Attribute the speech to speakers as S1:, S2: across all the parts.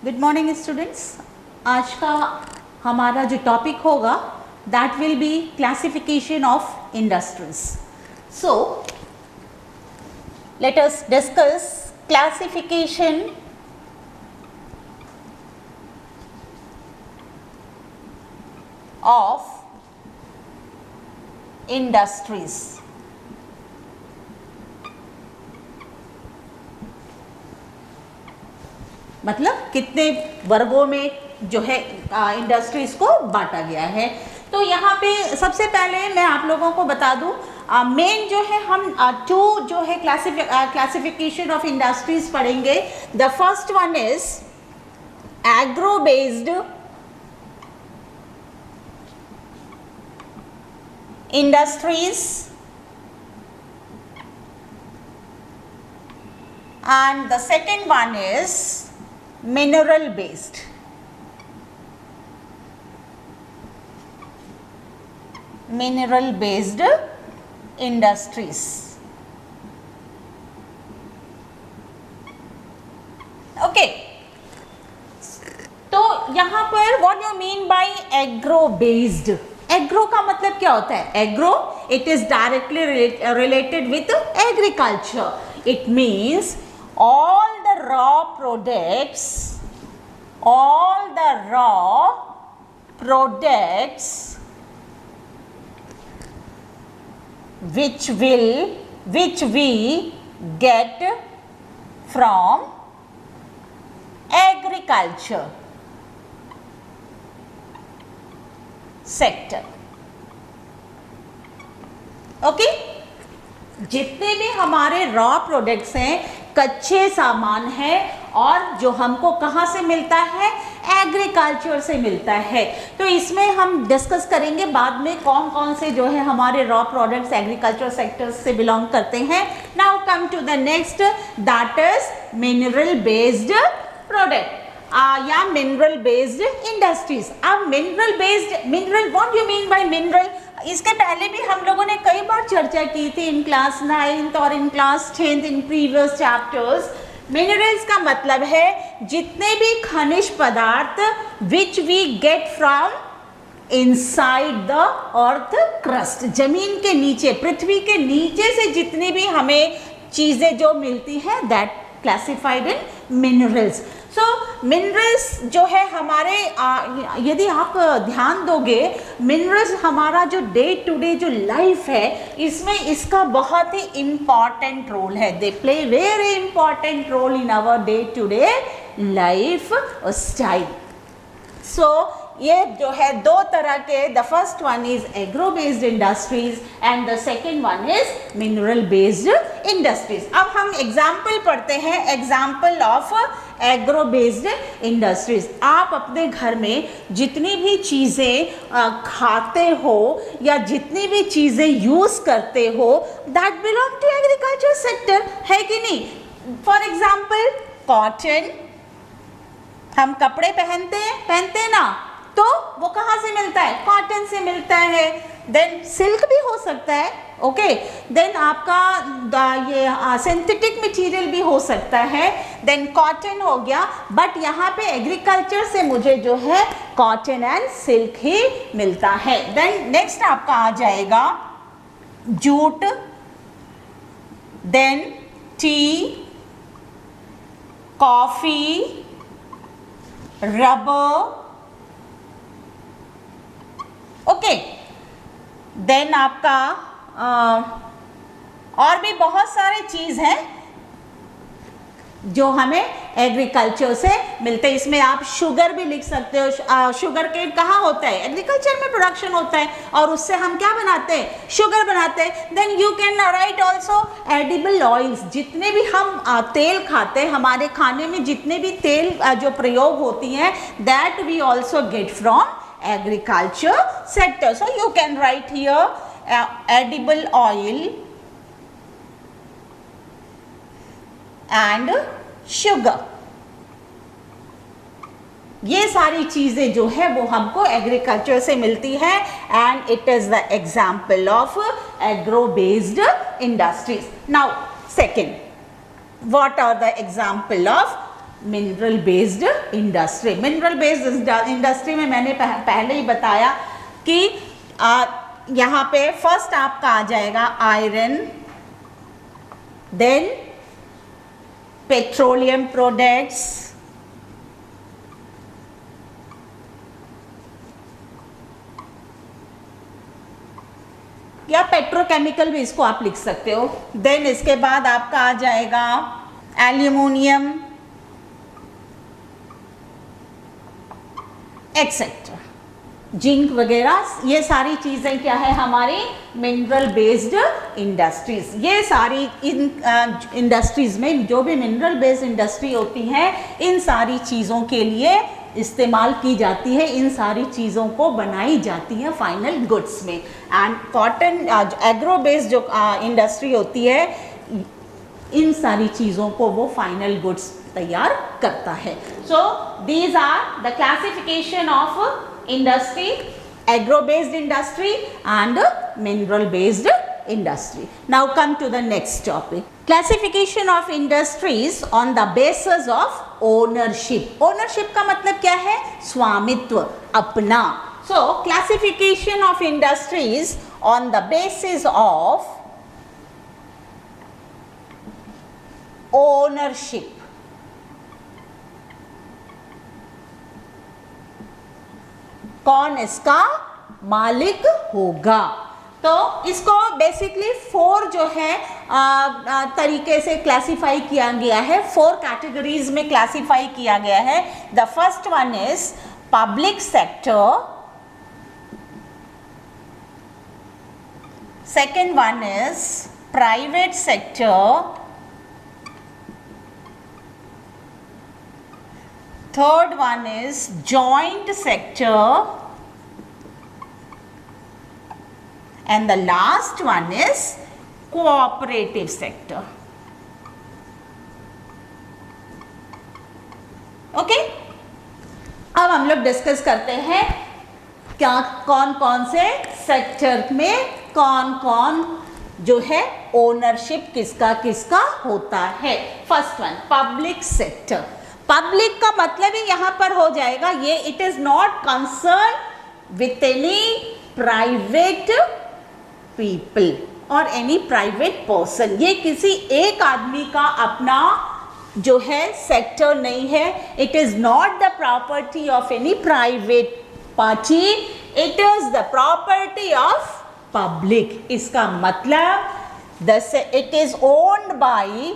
S1: Good morning students. आज का हमारा जो टॉपिक होगा that will be classification of industries. So let us discuss classification of industries. मतलब कितने वर्गों में जो है इंडस्ट्रीज को बांटा गया है। तो यहाँ पे सबसे पहले मैं आप लोगों को बता दूँ मेन जो है हम टू जो है क्लासिफिकेशन ऑफ इंडस्ट्रीज पढ़ेंगे। The first one is agro based industries and the second one is mineral based industries। Okay, तो यहां पर what you mean bye agro based. Agro का मतलब क्या होता है? Agro it is directly related with agriculture. It means all the raw products which we get from agriculture sector। Okay, जितने भी हमारे रॉ प्रोडक्ट्स हैं, कच्चे सामान है, और जो हमको कहाँ से मिलता है? एग्रीकल्चर से मिलता है। तो इसमें हम डिस्कस करेंगे बाद में कौन कौन से जो है हमारे रॉ प्रोडक्ट्स एग्रीकल्चर सेक्टर से बिलोंग करते हैं। Now come to the next, that is mineral based product या मिनरल बेस्ड इंडस्ट्रीज। अब mineral what you mean by mineral? इसके पहले भी हम लोगों ने कई बार चर्चा की थी इन क्लास 9th और in class 10th in previous chapters. Minerals का मतलब है जितने भी खनिज पदार्थ which we get from inside the earth crust, जमीन के नीचे, पृथ्वी के नीचे से जितनी भी हमें चीजें जो मिलती है that classified in minerals. So minerals जो है हमारे यदि आप ध्यान दोगे, मिनरल्स हमारा जो डे टू डे जो लाइफ है इसमें इसका बहुत ही इम्पॉर्टेंट रोल है। They play very important role in our day to day life style. So ये जो है दो तरह के, the first one is agro based industries and the second one is mineral based industries. अब हम एग्जाम्पल पढ़ते हैं, example of agro based industries. आप अपने घर में जितनी भी चीज़ें खाते हो या जितनी भी चीज़ें यूज़ करते हो that belong to agriculture sector, है कि नहीं? फॉर एग्जाम्पल कॉटन, हम कपड़े पहनते हैं ना, तो वो कहाँ से मिलता है? कॉटन से मिलता है। देन सिल्क भी हो सकता है, ओके। देन आपका ये सिंथेटिक मटेरियल भी हो सकता है। देन कॉटन हो गया, बट यहाँ पे एग्रीकल्चर से मुझे जो है कॉटन एंड सिल्क ही मिलता है। देन नेक्स्ट आपका आ जाएगा jute, then tea, coffee, rubber, okay. Then आपका और भी बहुत सारे चीज हैं जो हमें एग्रीकल्चर से मिलते हैं। इसमें आप शुगर भी लिख सकते हो। शुगर केन कहाँ होता है? एग्रीकल्चर में प्रोडक्शन होता है, और उससे हम क्या बनाते हैं? शुगर बनाते हैं। Then you can write also edible oils. जितने भी हम तेल खाते हैं, हमारे खाने में जितने भी तेल जो प्रयोग होती हैं that we also get from agriculture sector। So you can write here edible oil and sugar। ये सारी चीजें जो है वो हमको एग्रीकल्चर से मिलती है and it is the example of agro based industries. Now second, what are the example of mineral based industry. Mineral based industry में मैंने पहले ही बताया कि यहाँ पे फर्स्ट आपका आ जाएगा आयरन, देन पेट्रोलियम प्रोडक्ट्स, या पेट्रोकेमिकल भी इसको आप लिख सकते हो। देन इसके बाद आपका आ जाएगा एल्यूमिनियम एक्सेट्रा, जिंक वगैरह। ये सारी चीजें क्या है हमारी मिनरल बेस्ड इंडस्ट्रीज। ये सारी इन इंडस्ट्रीज में जो भी मिनरल बेस्ड इंडस्ट्री होती है इन सारी चीज़ों के लिए इस्तेमाल की जाती है, इन सारी चीज़ों को बनाई जाती है फाइनल गुड्स में। एंड कॉटन एग्रो बेस्ड जो इंडस्ट्री होती है इन सारी चीज़ों को वो फाइनल गुड्स तैयार करता है। So these are the classification of industry, agro based industry and mineral based industry. Now come to the next topic. Classification of industries on the basis of ownership. Ownership का मतलब क्या है? स्वामित्व, अपना. So classification of industries on the basis of ownership. कौन इसका मालिक होगा? तो इसको बेसिकली 4 जो है तरीके से क्लासिफाई किया गया है, 4 कैटेगरीज में क्लासिफाई किया गया है। The first one is public sector, second one is private sector, third one is joint sector, and the last one is cooperative sector. Okay, अब हम लोग डिस्कस करते हैं क्या कौन कौन से सेक्टर में कौन कौन जो है ओनरशिप किसका किसका होता है। First one public sector. Public का मतलब ही यहां पर हो जाएगा ये it is not concern with any private people और एनी प्राइवेट पर्सन। ये किसी एक आदमी का अपना जो है सेक्टर नहीं है। It is not the property of any private party, it is the property of public. इसका मतलब it is owned by,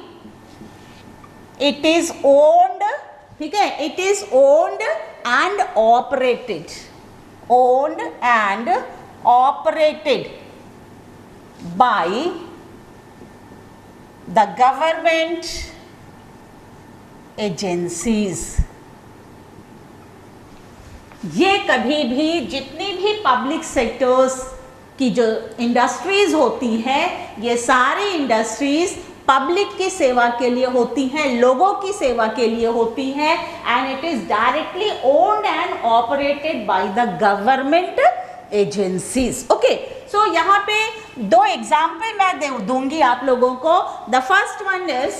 S1: it is owned, ठीक है, it is owned and operated, owned and operated by the government agencies. ये कभी भी जितनी भी public sectors की जो इंडस्ट्रीज होती हैं ये सारी इंडस्ट्रीज पब्लिक की सेवा के लिए होती हैं, लोगों की सेवा के लिए होती हैं and it is directly owned and operated by the government agencies. Okay, so यहाँ पे 2 एग्जाम्पल मैं दूंगी आप लोगों को। The first one is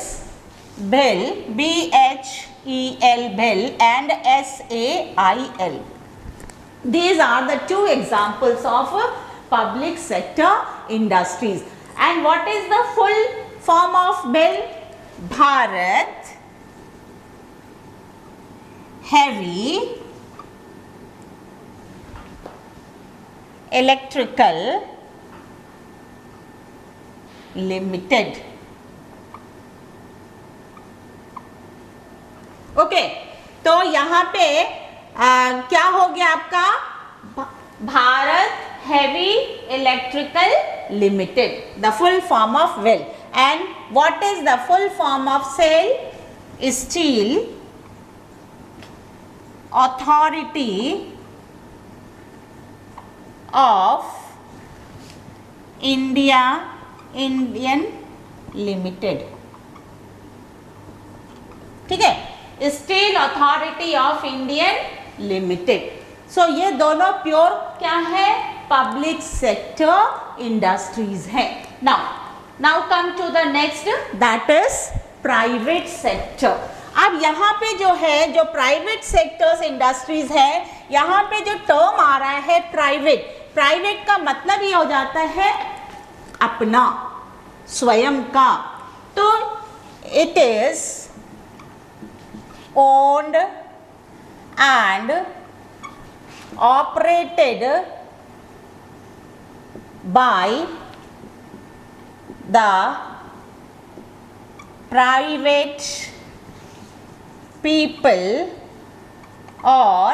S1: BHEL, BHEL, BHEL and SAIL. These are the 2 examples of public sector industries. And what is the full form of BHEL? Bharat Heavy Electrical Limited. Okay, तो यहाँ पे क्या हो गया आपका Bharat heavy electrical limited, the full form of वेल। And what is the full form of SAIL? Steel authority of India Indian limited. ठीक है, steel authority of Indian limited. So ये दोनों प्योर क्या है? पब्लिक सेक्टर इंडस्ट्रीज है। Now come to the next, that is private sector. अब यहाँ पे जो है, जो प्राइवेट सेक्टर्स इंडस्ट्रीज है, यहाँ पे जो टर्म आ रहा है प्राइवेट, प्राइवेट का मतलब ये हो जाता है अपना, स्वयं का। तो it is owned and operated by the private people or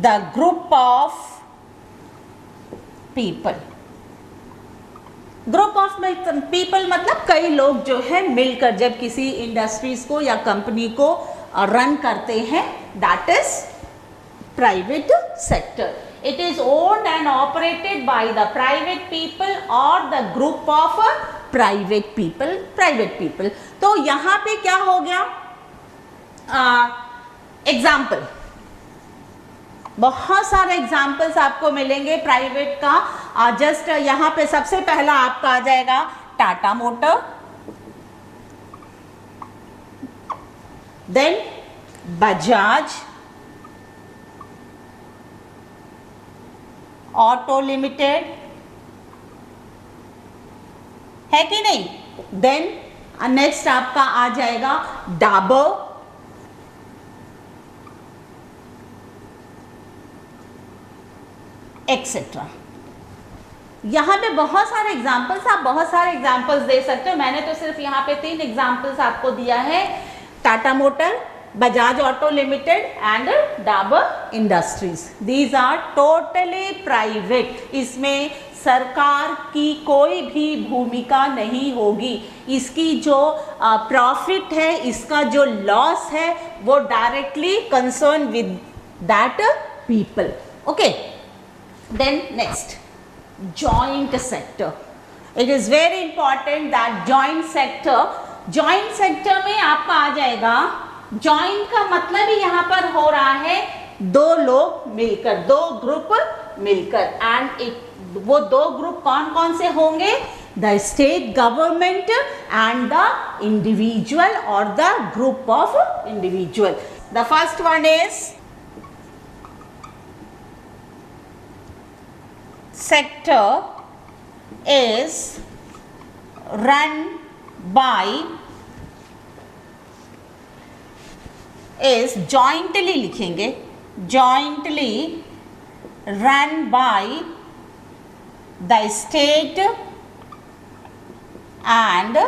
S1: the group of people। Group of people मतलब कई लोग जो है मिलकर जब किसी इंडस्ट्रीज को या कंपनी को रन करते हैं, that is private sector. It is owned and operated by the private people और the group of private people. तो यहाँ पे क्या हो गया, एग्जाम्पल, बहुत सारे एग्जाम्पल्स आपको मिलेंगे प्राइवेट का। जस्ट यहाँ पे सबसे पहला आपका आ जाएगा Tata motor, then Bajaj auto limited, है कि नहीं। देन नेक्स्ट आपका आ जाएगा डाबर, एक्सेट्रा। यहाँ पे बहुत सारे एग्जाम्पल्स, आप बहुत सारे एग्जाम्पल्स दे सकते हो। मैंने तो सिर्फ यहाँ पे 3 एग्जाम्पल्स आपको दिया है, Tata motor, Bajaj auto limited and Dabur industries. These are totally private. इसमें सरकार की कोई भी भूमिका नहीं होगी। इसकी जो प्रॉफिट है, इसका जो लॉस है, वो directly concern with that people. Okay, then next joint sector। it is very important that joint sector में आपका आ जाएगा, joint का मतलब ही यहाँ पर हो रहा है 2 लोग मिलकर, 2 ग्रुप मिलकर। एंड वो 2 ग्रुप कौन कौन से होंगे, the state government and the individual और the group of individual. The first one is sector is run by, is jointly लिखेंगे, jointly run by the state and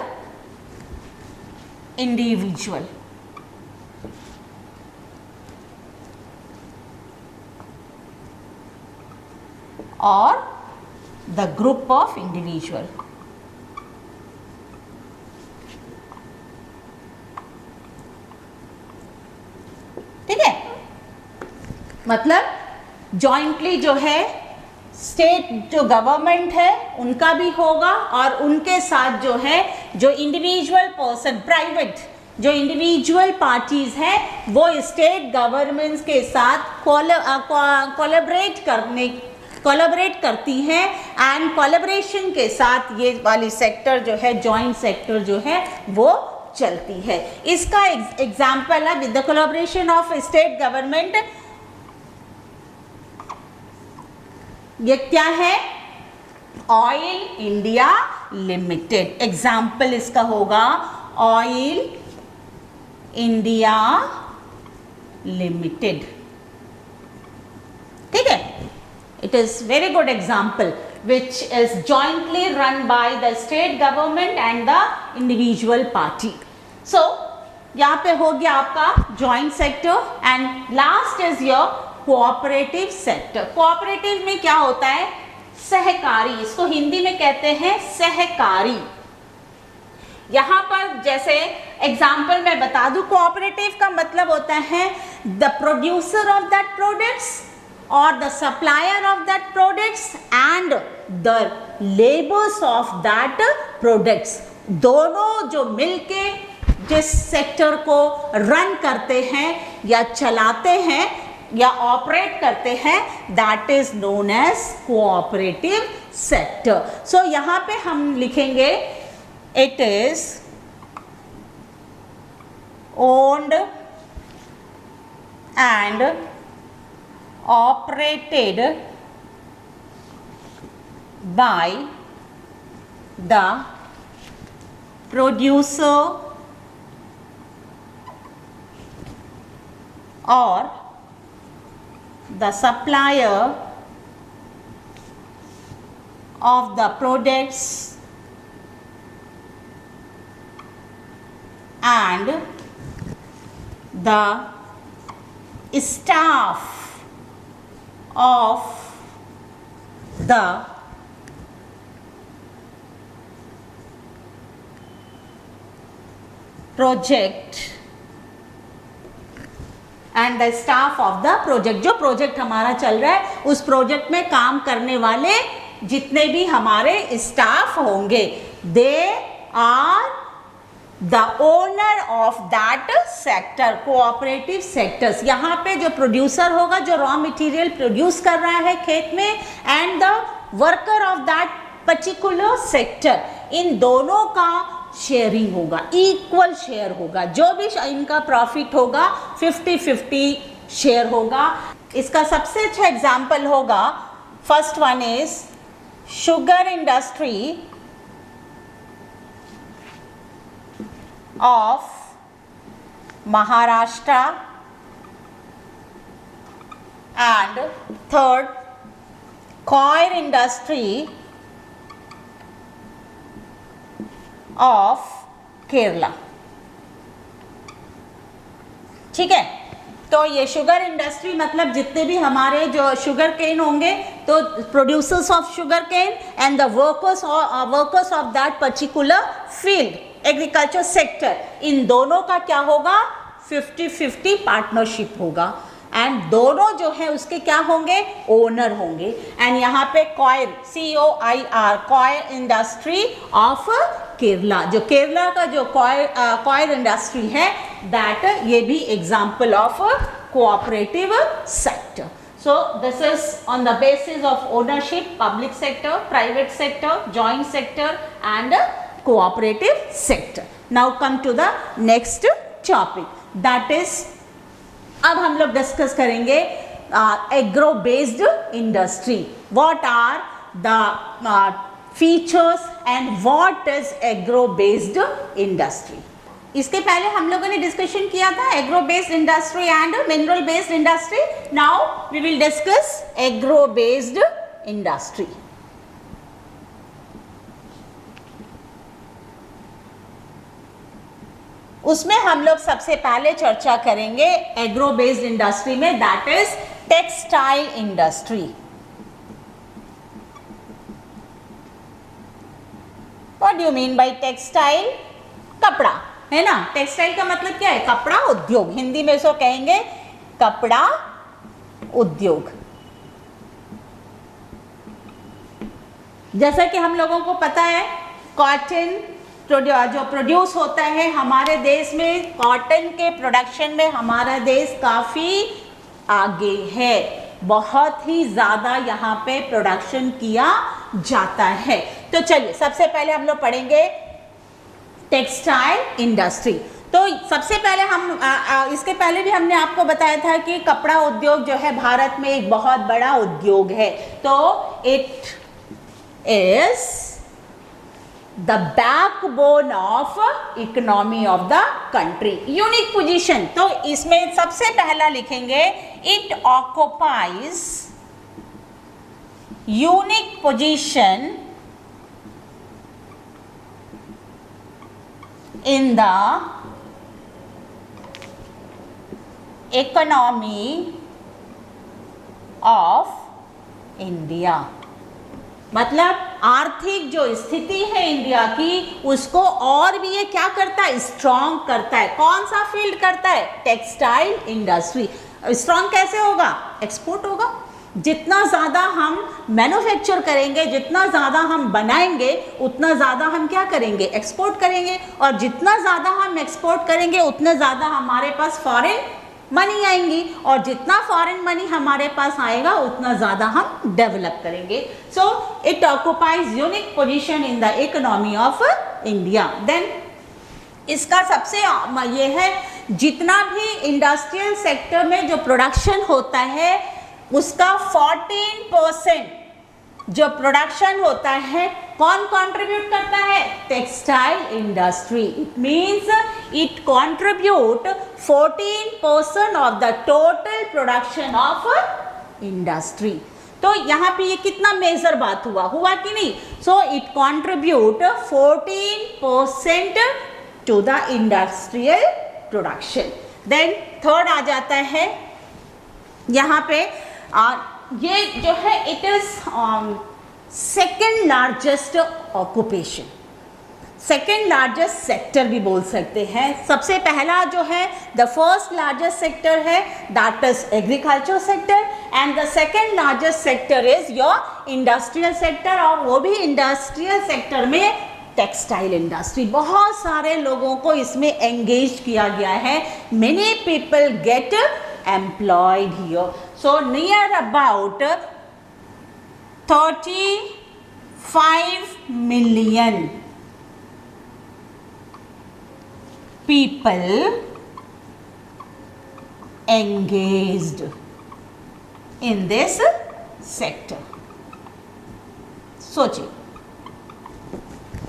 S1: individual। और द ग्रुप ऑफ इंडिविजुअल। ठीक है, मतलब jointly जो है state जो government है उनका भी होगा, और उनके साथ जो है जो इंडिविजुअल पर्सन, प्राइवेट जो इंडिविजुअल पार्टीज हैं वो स्टेट गवर्नमेंट्स के साथ कोलैबोरेट करती हैं। एंड कोलैबोरेशन के साथ ये वाली सेक्टर जो है, जॉइंट सेक्टर जो है वो चलती है। इसका एग्जाम्पल है with the collaboration of state government. ये क्या है, ऑयल इंडिया लिमिटेड। एग्जाम्पल इसका होगा ऑयल इंडिया लिमिटेड। ठीक है, it is very good example which is jointly run by the state government and the individual party। so यहाँ पे हो गया आपका joint sector and last is your cooperative sector। cooperative में क्या होता है, सहकारी, इसको हिंदी में कहते हैं सहकारी। यहाँ पर जैसे एग्जाम्पल मैं बता दूं, कोऑपरेटिव का मतलब होता है the producer of that products or the supplier of that products and the laborers of that products, दोनों जो मिलके जिस सेक्टर को रन करते हैं या चलाते हैं या ऑपरेट करते हैं, that is known as cooperative sector। so यहाँ पे हम लिखेंगे it is owned and operated by the producer or the supplier of the products and the staff of the project and the staff of the project, जो project हमारा चल रहा है उस प्रोजेक्ट में काम करने वाले जितने भी हमारे स्टाफ होंगे, they are the owner of that sector, cooperative sectors. यहाँ पे जो प्रोड्यूसर होगा, जो रॉ मटेरियल प्रोड्यूस कर रहा है खेत में, and the worker of that particular sector, इन दोनों का शेयरिंग होगा, इक्वल शेयर होगा। जो भी इनका प्रॉफिट होगा 50-50 शेयर होगा। इसका सबसे अच्छा एग्जाम्पल होगा, first one is sugar industry of Maharashtra and third coir industry of Kerala. ठीक है, तो ये शुगर इंडस्ट्री मतलब जितने भी हमारे जो शुगर केन होंगे, तो producers of sugarcane and the workers of that particular field, agriculture sector, इन दोनों का क्या होगा, 50-50 पार्टनरशिप होगा। एंड दोनों जो है उसके क्या होंगे, ओनर होंगे। एंड यहाँ पे coir, COIR, coir industry of Kerala, जो केरला का जो कॉयर इंडस्ट्री है, दैट ये भी example of cooperative sector. So this is on the basis of ownership, public sector, private sector, joint sector and cooperative sector. Now come to the next topic, that is, अब हम लोग discuss करेंगे agro based industry. What are the features and what is agro based industry. इसके पहले हम लोगों ने discussion किया था agro based industry and mineral based industry. Now we will discuss agro based industry. उसमें हम लोग सबसे पहले चर्चा करेंगे एग्रो बेस्ड इंडस्ट्री में, that is textile industry. What do you mean by textile? कपड़ा, है ना। टेक्सटाइल का मतलब क्या है, कपड़ा उद्योग, हिंदी में इसको कहेंगे कपड़ा उद्योग। जैसा कि हम लोगों को पता है, कॉटन जो प्रोड्यूस होता है हमारे देश में, कॉटन के प्रोडक्शन में हमारा देश काफ़ी आगे है, बहुत ही ज़्यादा यहाँ पे प्रोडक्शन किया जाता है। तो चलिए सबसे पहले हम लोग पढ़ेंगे टेक्सटाइल इंडस्ट्री। तो सबसे पहले हम इसके पहले भी हमने आपको बताया था कि कपड़ा उद्योग जो है भारत में एक बहुत बड़ा उद्योग है। तो it is the backbone of economy of the country. Unique position, तो इसमें सबसे पहला लिखेंगे it occupies unique position in the economy of India. मतलब आर्थिक जो स्थिति है इंडिया की, उसको और भी ये क्या करता है, स्ट्रॉन्ग करता है। कौन सा फील्ड करता है, टेक्सटाइल इंडस्ट्री। स्ट्रॉन्ग कैसे होगा, एक्सपोर्ट होगा। जितना ज़्यादा हम मैन्युफैक्चर करेंगे, जितना ज़्यादा हम बनाएंगे, उतना ज़्यादा हम क्या करेंगे, एक्सपोर्ट करेंगे। और जितना ज़्यादा हम एक्सपोर्ट करेंगे, उतना ज़्यादा हमारे पास फॉरेन मनी आएंगी, और जितना फॉरेन मनी हमारे पास आएगा उतना ज़्यादा हम डेवलप करेंगे। So it occupies unique position in the economy of India. Then इसका सबसे ये है जितना भी इंडस्ट्रियल सेक्टर में जो प्रोडक्शन होता है उसका 14% जो प्रोडक्शन होता है कौन कंट्रीब्यूट करता है? Textile industry. It means it contribute 14% of the total production of industry. तो यहाँ पे ये कितना मेजर बात हुआ कि नहीं? So it contribute 14% to the industrial production. Then third आ जाता है यहाँ पे ये जो है it is second largest occupation, second largest sector भी बोल सकते हैं. सबसे पहला जो है द फर्स्ट लार्जेस्ट सेक्टर है that is agriculture sector and the second largest sector is your industrial sector. और वो भी इंडस्ट्रियल सेक्टर में टेक्सटाइल इंडस्ट्री. बहुत सारे लोगों को इसमें एंगेज किया गया है. Many people get employed here. So near about 35 million people engaged in this sector. सोचिए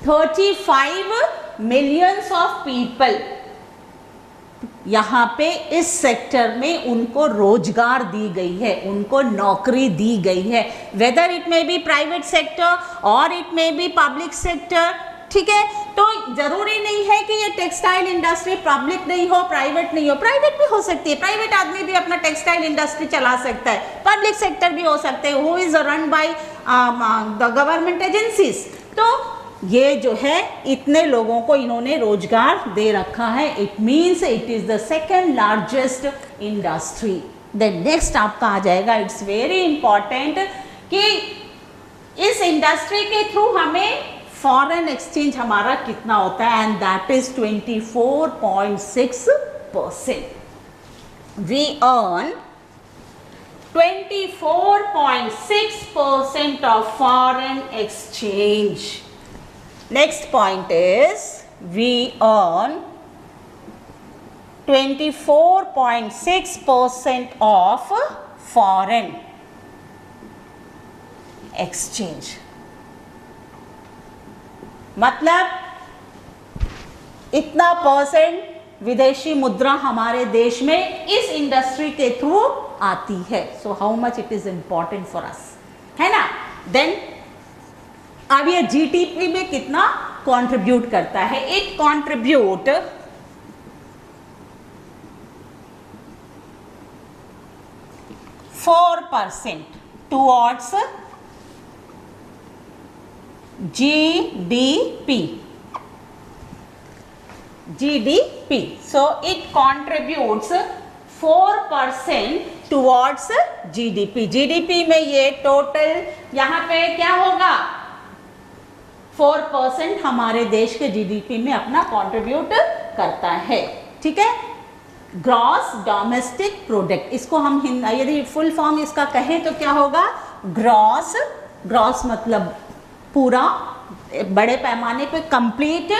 S1: 35 millions of people यहाँ पे इस सेक्टर में उनको रोजगार दी गई है, उनको नौकरी दी गई है. Whether it may be private sector और it may be public sector. ठीक है, तो जरूरी नहीं है कि ये टेक्सटाइल इंडस्ट्री पब्लिक नहीं हो, प्राइवेट नहीं हो. प्राइवेट भी हो सकती है, प्राइवेट आदमी भी अपना टेक्सटाइल इंडस्ट्री चला सकता है. पब्लिक सेक्टर भी हो सकते हैं, who is run by the government agencies. तो ये जो है इतने लोगों को इन्होंने रोजगार दे रखा है. It means it is the second largest industry. Then next आपका आ जाएगा, इट्स वेरी इंपॉर्टेंट कि इस इंडस्ट्री के थ्रू हमें फॉरेन एक्सचेंज हमारा कितना होता है and that is 24.6%. We earn 24.6% of foreign exchange. Next point is we earn 24.6% of foreign exchange. मतलब इतना परसेंट विदेशी मुद्रा हमारे देश में इस इंडस्ट्री के थ्रू आती है. So how much it is important for us, है ना. देन अब ये जीडीपी में कितना कंट्रीब्यूट करता है? It contribute 4% towards GDP. So it contributes 4% towards GDP. GDP में ये टोटल यहाँ पे क्या होगा? 4% हमारे देश के जीडीपी में अपना कंट्रीब्यूट करता है. ठीक है, ग्रॉस डोमेस्टिक प्रोडक्ट. इसको हम यदि फुल फॉर्म इसका कहें तो क्या होगा? ग्रॉस मतलब पूरा बड़े पैमाने पे, कंप्लीट.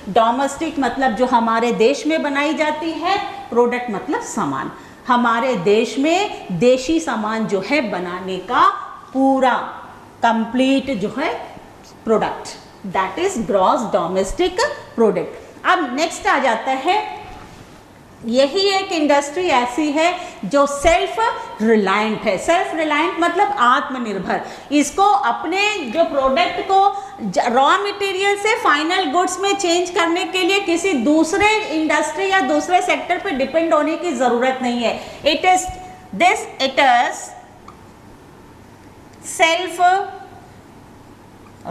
S1: डोमेस्टिक मतलब जो हमारे देश में बनाई जाती है, प्रोडक्ट मतलब सामान. हमारे देश में देशी सामान जो है बनाने का पूरा कंप्लीट जो है product, that is gross domestic product. अब नेक्स्ट आ जाता है, यही एक इंडस्ट्री ऐसी है जो सेल्फ रिलायंट है. सेल्फ रिलायंट मतलब आत्मनिर्भर. इसको अपने जो प्रोडक्ट को रॉ मटेरियल से फाइनल गुड्स में चेंज करने के लिए किसी दूसरे इंडस्ट्री या दूसरे सेक्टर पे डिपेंड होने की जरूरत नहीं है. It is self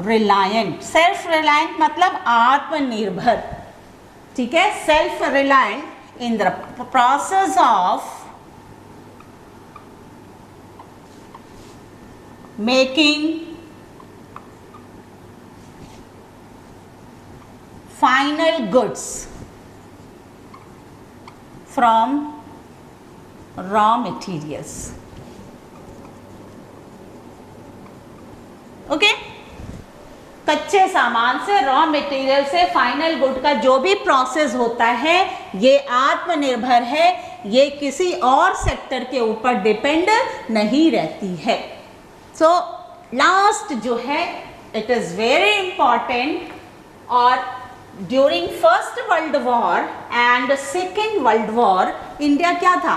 S1: reliant. Self reliant मतलब आत्मनिर्भर. ठीक है, self reliant in the process of making final goods from raw materials. Okay, कच्चे सामान से, रॉ मटेरियल से फाइनल गुड का जो भी प्रोसेस होता है ये आत्मनिर्भर है, ये किसी और सेक्टर के ऊपर डिपेंड नहीं रहती है। सो लास्ट जो है इट इज़ वेरी इंपॉर्टेंट, और during first world war and second world war India क्या था?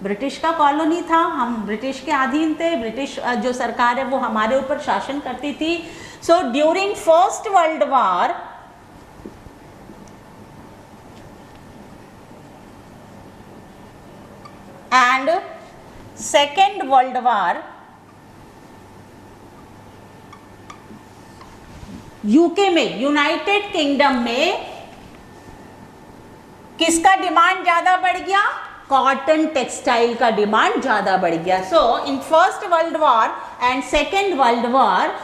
S1: ब्रिटिश का कॉलोनी था, हम ब्रिटिश के अधीन थे, ब्रिटिश जो सरकार है वो हमारे ऊपर शासन करती थी। So during first world war and second world war UK में, यूनाइटेड किंगडम में किसका डिमांड ज्यादा बढ़ गया? कॉटन टेक्सटाइल का डिमांड ज्यादा बढ़ गया। So in first world war and second world war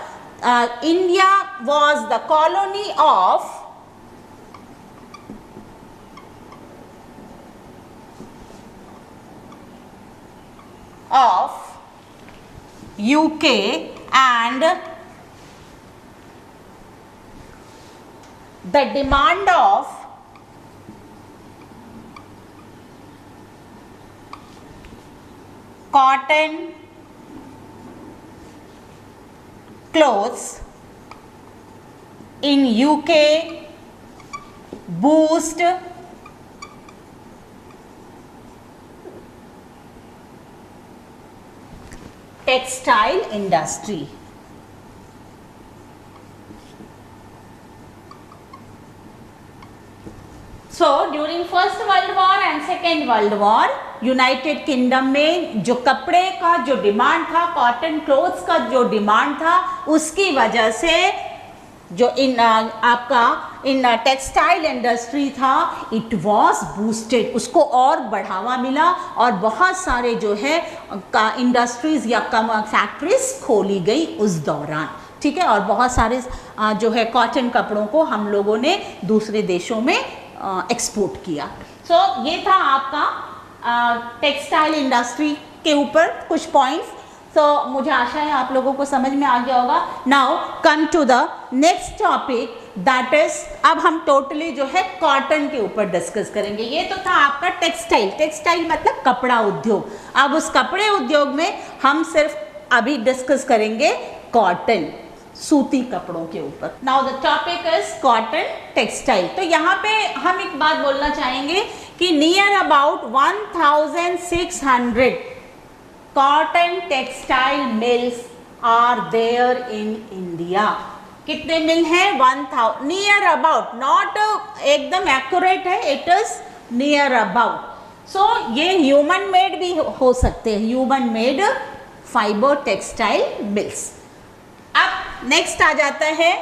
S1: India was the colony of UK and the demand of cotton clothes in UK boost textile industry. So during first world war and second world war United kingdom में जो कपड़े का जो demand था, cotton clothes का जो demand था, उसकी वजह से जो इन टेक्सटाइल इंडस्ट्री था इट वाज बूस्टेड, उसको और बढ़ावा मिला और बहुत सारे जो है इंडस्ट्रीज या फैक्ट्रीज खोली गई उस दौरान, ठीक है। और बहुत सारे जो है कॉटन कपड़ों को हम लोगों ने दूसरे देशों में एक्सपोर्ट किया। सो ये था आपका टेक्सटाइल इंडस्ट्री के ऊपर कुछ पॉइंट्स। तो मुझे आशा है आप लोगों को समझ में आ गया होगा। Now come to the next topic, that is अब हम टोटली जो है कॉटन के ऊपर डिस्कस करेंगे। ये तो था आपका टेक्सटाइल, टेक्सटाइल मतलब कपड़ा उद्योग। अब उस कपड़े उद्योग में हम सिर्फ अभी डिस्कस करेंगे कॉटन, सूती कपड़ों के ऊपर। Now the topic is cotton textile. तो यहाँ पे हम एक बात बोलना चाहेंगे कि near about 1600 cotton textile mills are there in India. कितने मिल हैं? 1000, नियर अबाउट, नॉट एकदम एक्यूरेट है, it is near about. So ये ह्यूमन मेड भी हो सकते हैं, human made fibre textile mills. अब नेक्स्ट आ जाता है,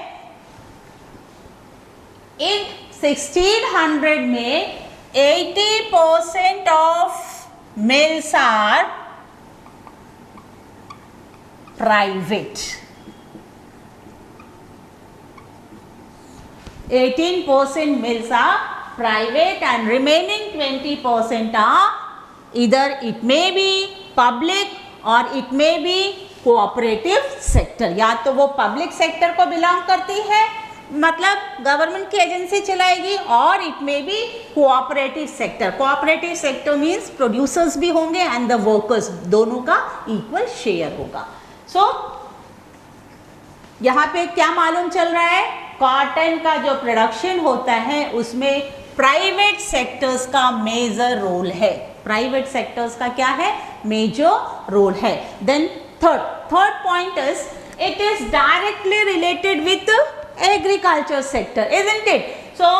S1: इन 1600 में 80% of mills are private, 18% mills are private and remaining 20% are either it may be public or it may be cooperative sector। या तो वो पब्लिक सेक्टर को बिलोंग करती है, मतलब गवर्नमेंट की एजेंसी चलाएगी, और it may B cooperative sector. Cooperative sector means producers भी होंगे एंड द वर्कर्स, दोनों का इक्वल शेयर होगा। सो यहाँ पे क्या मालूम चल रहा है? कॉटन का जो प्रोडक्शन होता है उसमें प्राइवेट सेक्टर्स का मेजर रोल है। प्राइवेट सेक्टर्स का क्या है? मेजर रोल है। Then third point is it is directly related with agriculture sector, isn't it? So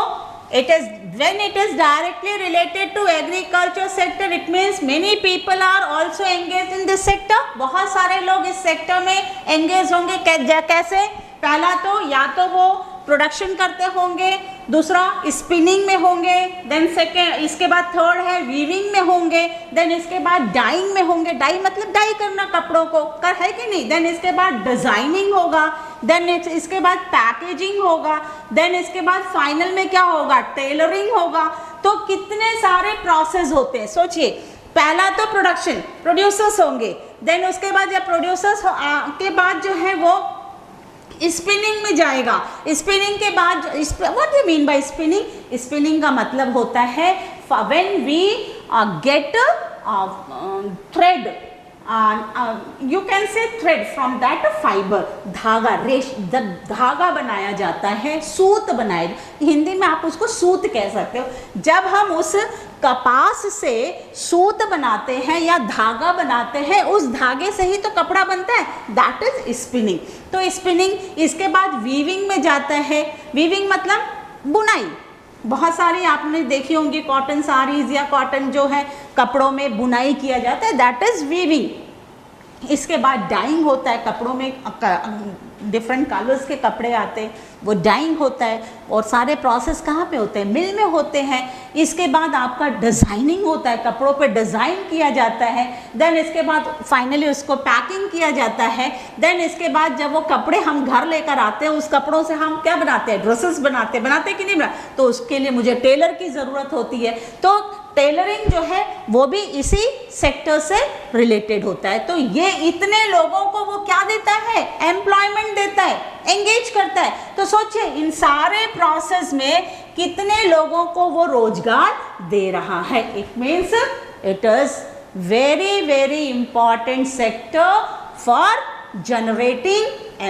S1: it is, when it is directly related to agriculture sector, it means many people are also engaged in this sector। बहुत सारे लोग इस sector में engage होंगे। कैसे? पहला तो या तो वो प्रोडक्शन करते होंगे, दूसरा स्पिनिंग में होंगे, देन सेकेंड, इसके बाद थर्ड है वीविंग में होंगे, देन इसके बाद डाइंग में होंगे। डाई मतलब डाई करना कपड़ों को, कर है कि नहीं। देन इसके बाद डिजाइनिंग होगा, देन इसके बाद पैकेजिंग होगा, देन इसके बाद फाइनल में क्या होगा? टेलरिंग होगा। तो कितने सारे प्रोसेस होते हैं, सोचिए। पहला तो प्रोडक्शन, प्रोड्यूसर्स होंगे, देन उसके बाद जब प्रोड्यूसर्स के बाद जो है वो स्पिनिंग में जाएगा। स्पिनिंग के बाद what you mean by spinning? Spinning का मतलब होता है when we get thread, you can say thread from that fibre, धागा, धागा बनाया जाता है, सूत बनाए, हिंदी में आप उसको सूत कह सकते हो। जब हम उस कपास से सूत बनाते हैं या धागा बनाते हैं, उस धागे से ही तो कपड़ा बनता है, दैट इज स्पिनिंग। तो स्पिनिंग, इसके बाद वीविंग में जाता है। वीविंग मतलब बुनाई। बहुत सारी आपने देखी होंगी कॉटन साड़ीज या कॉटन जो है कपड़ों में बुनाई किया जाता है, दैट इज वीविंग। इसके बाद डाइंग होता है, कपड़ों में डिफरेंट कलर्स के कपड़े आते हैं, वो डाइंग होता है। और सारे प्रोसेस कहाँ पे होते हैं? मिल में होते हैं। इसके बाद आपका डिज़ाइनिंग होता है, कपड़ों पे डिज़ाइन किया जाता है। देन इसके बाद फाइनली उसको पैकिंग किया जाता है। देन इसके बाद जब वो कपड़े हम घर लेकर आते हैं, उस कपड़ों से हम क्या बनाते हैं? ड्रेसेस बनाते कि नहीं बनाते? तो उसके लिए मुझे टेलर की ज़रूरत होती है। तो टेलरिंग जो है वो भी इसी सेक्टर से रिलेटेड होता है। तो ये इतने लोगों को वो क्या देता है? एम्प्लॉयमेंट देता है, एंगेज करता है। तो सोचिए इन सारे प्रोसेस में कितने लोगों को वो रोजगार दे रहा है। It means it is very very important sector for generating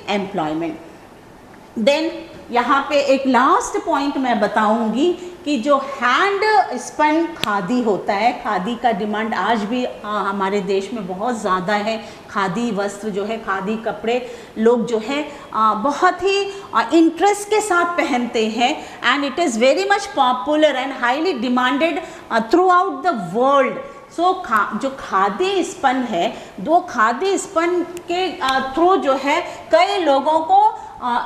S1: employment, then यहाँ पे एक लास्ट पॉइंट मैं बताऊंगी कि जो हैंड स्पन खादी होता है, खादी का डिमांड आज भी हमारे देश में बहुत ज़्यादा है। खादी वस्त्र जो है, खादी कपड़े लोग जो है बहुत ही इंटरेस्ट के साथ पहनते हैं, and it is very much popular and highly demanded throughout the world. So जो खादी स्पन है, दो खादी स्पन के थ्रू जो है कई लोगों को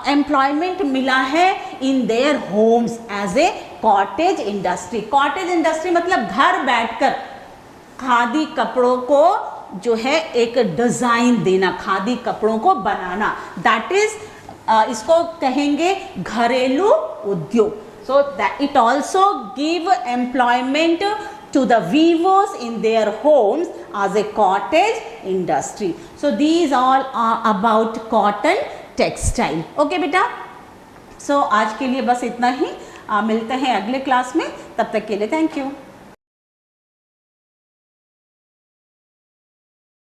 S1: एम्प्लॉयमेंट मिला है in their homes as a cottage industry. Cottage industry मतलब घर बैठकर खादी कपड़ों को जो है एक डिज़ाइन देना, खादी कपड़ों को बनाना, दैट इज इसको कहेंगे घरेलू उद्योग। So that it also give employment to the weavers in their homes as a cottage industry. So these all are about cotton textile. Okay बेटा, so आज के लिए बस इतना ही। मिलते हैं अगले क्लास में, तब तक के लिए थैंक यू।